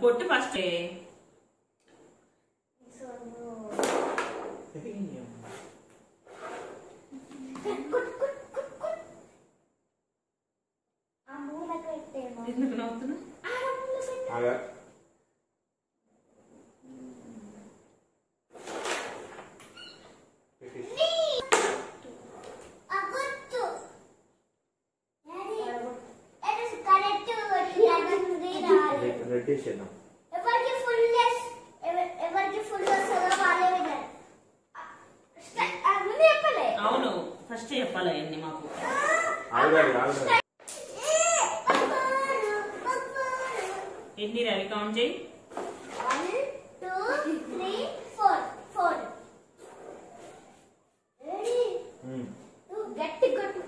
కొట్టు ఫస్ట్. ఎందుకు నవ్వుతున్నా? అవును ఫస్ట్ చెప్పాలి అన్ని మాకు. ఎన్ని రవి కౌంట్ చేయి. 1 2 3 4 4. రెడీ గట్టి కొట్టు.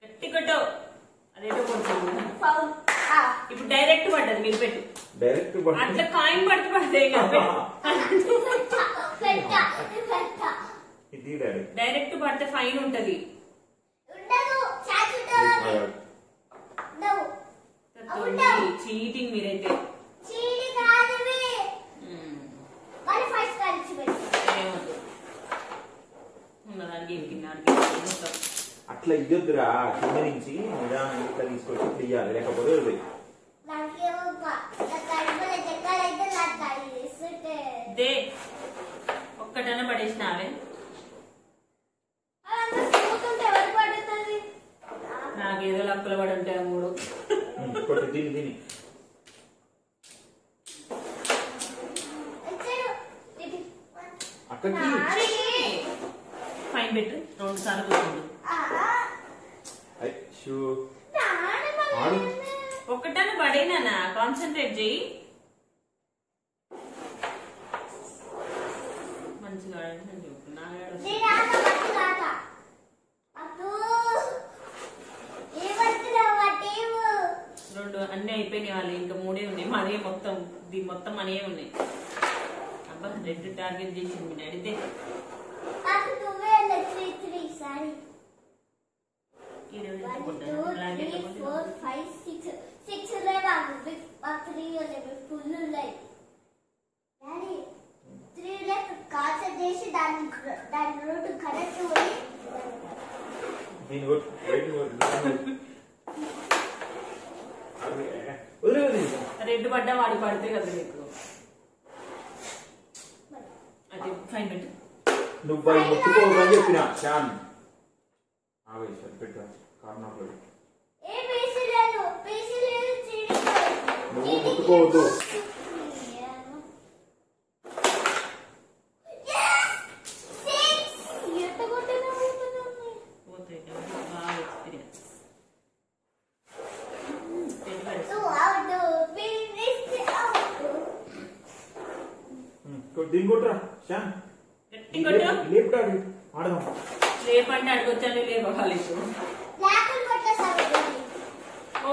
గట్టి కొట్టు. అదేదో కొంచెం ఇప్పుడు డైరెక్ట్ పడ్డది. మీరు పెట్టు. డైరెక్ట్ అట్లా కాయిన్ పడితే పడతాయి కదా. డైరెక్ట్ పడితే ఫైన్ ఉంటది. చీటింగ్ మీరైతే. అట్లా ఇద్దరురా కింద నుంచి నిదానంగా తీసుకొచ్చి తీయాలి, లేకపోతే ఒక్కటన పడేసినావే. నాకేదో లక్కులు పడి ఉంటాయి 3. దీని అక్కడికి ఫైన్ పెట్టు. 2 సార్లు కూర్చోండు. ఒక్కటన పడేనా? కాన్సన్ట్రేట్ చెయ్యి. మంచిగా రెండు అన్ని అయిపోయినాయి. వాళ్ళు ఇంకా 3 ఉన్నాయి. మనీ మొత్తం దీని మొత్తం మనీ ఉన్నాయి. అబ్బా 2 టార్గెట్ చేసింది మీ అడిగితే. రెడ్ పడ్డా వాడి పడితే కదా నీకు. అది ఫైన్ పెట్టు. నువ్వు ముట్టుకోవద్దని చెప్పిన శాన్ పెట్టు. నువ్వు ముట్టుకోవద్దు. దీని కొట్టురా శాన్. లేపుతాడు ఆడదాం. లేపంటే అడగొచ్చాను. లేపాలి. ఓ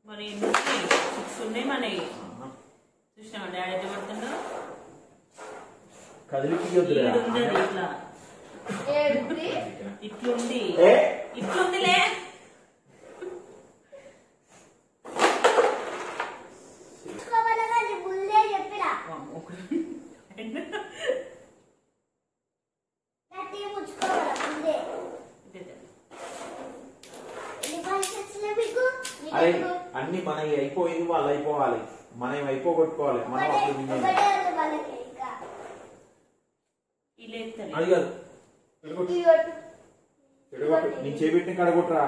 మరి 6 ఉన్నాయి మనవి. చూసినామా డాడీ అయితే పడుతుందో. కదిలికి ఇట్లా ఇట్లుంది. ఇట్లుందిలే. అరే అన్ని మనవి అయిపోయింది, వాళ్ళు అయిపోవాలి, మనం అయిపోగొట్టుకోవాలి. మనం అప్పుడు అది కాదు. ఎడగొట్టు. నీ చేపెట్టిన కడగొట్టురా.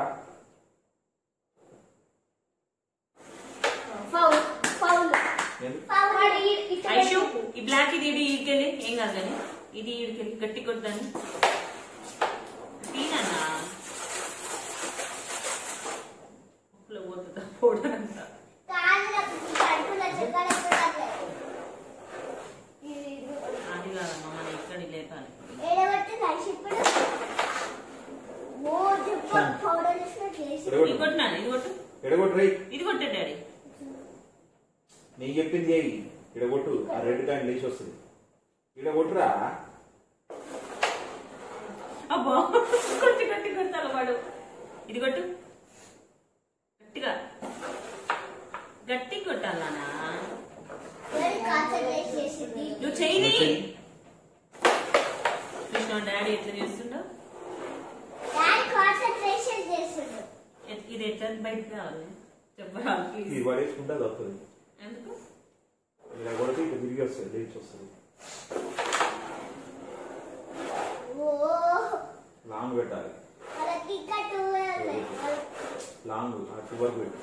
ఈ బ్లాక్ ఇది ఈడికెళ్ళి ఏం కాదు కానీ ఇది ఈడికెళ్ళి గట్టి కొట్టాను. తీనన్నా పోతుందా పోవడంతా. అది కాదమ్మా మన ఇక్కడ లేపాలి. ఇది కొట్టినాను. ఇది కొట్టు. ఎడగొట్టు. ఇది కొట్టాడు డాడీ. నేను చెప్పింది చేయి. ఇక్కడ కొట్టు, ఆ రెడ్ కాయిన్ లేచి వస్తుంది. ఇక్కడ కొట్టురా. అబ్బా కొట్టి గట్టి కొడతాను వాడు. ఇది కొట్టు, గట్టిగా గట్టి కొట్టాలనా? నువ్వు చెయ్యి. కృష్ణ డాడీ ఎట్లా చేస్తుండో ఇది ఎట్లా బయటకు రావాలి చెప్పరా? ఇది పడేసుకుంటే అది వస్తుంది. ఎందుకు? ఇలా కొడితే ఇక తిరిగి వస్తుంది, లేచి వస్తుంది. లాంగ్ పెట్టాలి, లాంగ్ ఆ చివరికి పెట్టు.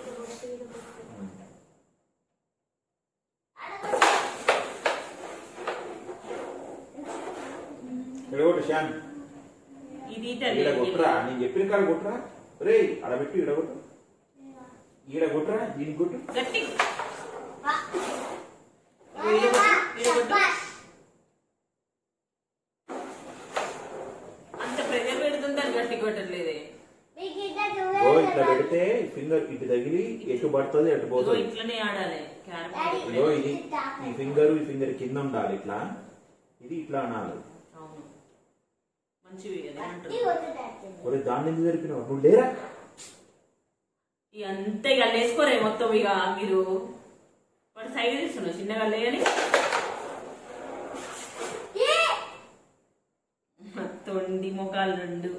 ఇక్కడ కొట్టు శ్యామ్. ఇది ఈడ కొట్టురా, నేను చెప్పిన కాడ కొట్టురా. రే ఆడబెట్టు, ఈడ కొట్టు, ఈడ కొట్టురా, దీనికి కొట్టు. గట్టి అంత ప్రెజర్ పెడుతుందని గట్టి కొట్టట్లేదే. ఇట్లా పెడితే ఫింగర్ ఇటు తగిలి ఎటు పడుతుంది ఎటు పోతుంది. ఇట్లనే ఆడాలి. ఇది ఈ ఫింగర్ కింద ఉండాలి ఇట్లా, ఇది ఇట్లా అనాలి. అవును మంచివి ఒరే దాన్ని ఎందుకు జరిపినావు నువ్వు? లేరా అంతే ఇక వేసుకోరే మొత్తం. ఇక మీరు వాడు సైడ్ తీస్తున్నావు చిన్నగా లేని తొండి మొఖాలు రెండు.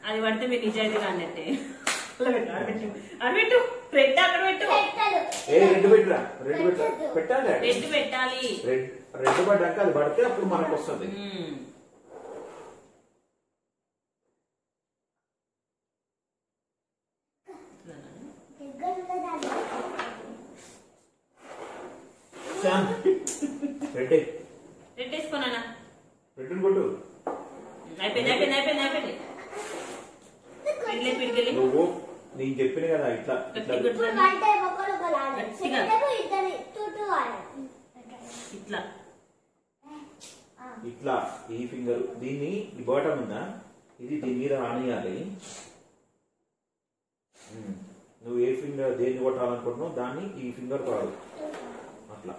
అది పడితే మీరు నిజాయితీగా అన్నట్టే. అన్నట్టు రెడ్ అక్కడ పెట్టు. రెడ్ పెట్టురా, రెడ్ పెట్టాలి. రెడ్ పెట్టాలి. రెడ్ పడ్డాక అది పడితే అప్పుడు మనకు వస్తుంది. Red red వేసుకోనా? రెడ్ కొట్టు. అయిపోయింది అయిపోయింది అయిపోయింది అయిపోయింది. పిడికెళ్ళి నువ్వు నేను చెప్పిన కదా ఇట్లా ఇట్లా ఇట్లా ఇట్లా ఈ ఫింగర్ దీన్ని ఈ బాటమ్ ఉందా ఇది దీని మీద ఆనియాలి. నువ్వు ఏ ఫింగర్ దేన్ని కొట్టాలనుకుంటున్నావు దాన్ని ఈ ఫింగర్ కాదు అట్లా.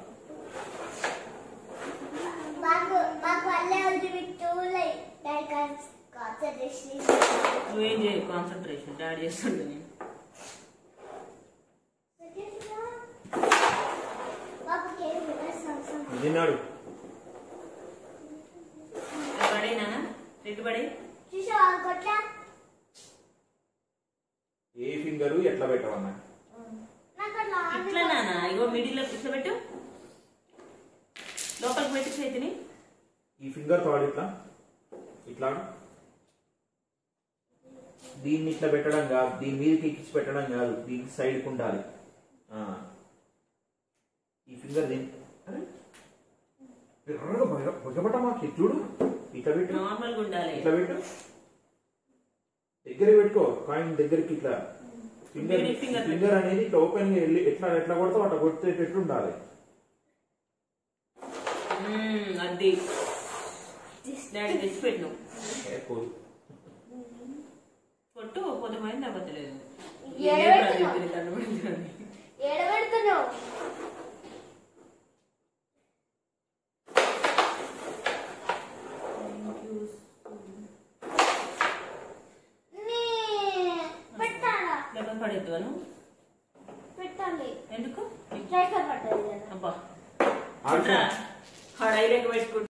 నువ్వేం చేయ కాన్సన్ట్రేషన్ డాడీ చేస్తుంటే నేను తిన్నాడు. పడేనా రెడ్ పడే. ఏ ఫింగరు ఎట్లా పెట్టవన్నా? ఇట్లా నానా ఇగో మిడిల్ లో ఇట్లా పెట్టు, లోపలికి పెట్టి చేతిని. ఈ ఫింగర్ తాడు ఇట్లా ఇట్లా దీన్ని ఇట్లా పెట్టడం కాదు, దీని మీదకి ఎక్కించి పెట్టడం కాదు, దీనికి సైడ్కి ఉండాలి. ఈ ఫింగర్ దీని భగపట మాకు చూడు ఇట్లా పెట్టు, నార్మల్ గా ఉండాలి. ఇట్లా పెట్టు, దగ్గర పెట్టుకో కాయిన్ దగ్గరికి. ఇట్లా ఫింగర్ అనేది ఇట్లా ఓపెన్ గా వెళ్ళి ఎట్లా ఎట్లా కొడతావు అట్లా కొట్టేటట్టు ఉండాలి. అది డాడీ తెచ్చి పెట్టు కొట్టు పొద్దుపోయింది అవ్వట్లేదు. పడేద్దు పెట్టాలి. ఎందుకు? అబ్బా హడాయిలోకి పెట్టుకుంటా.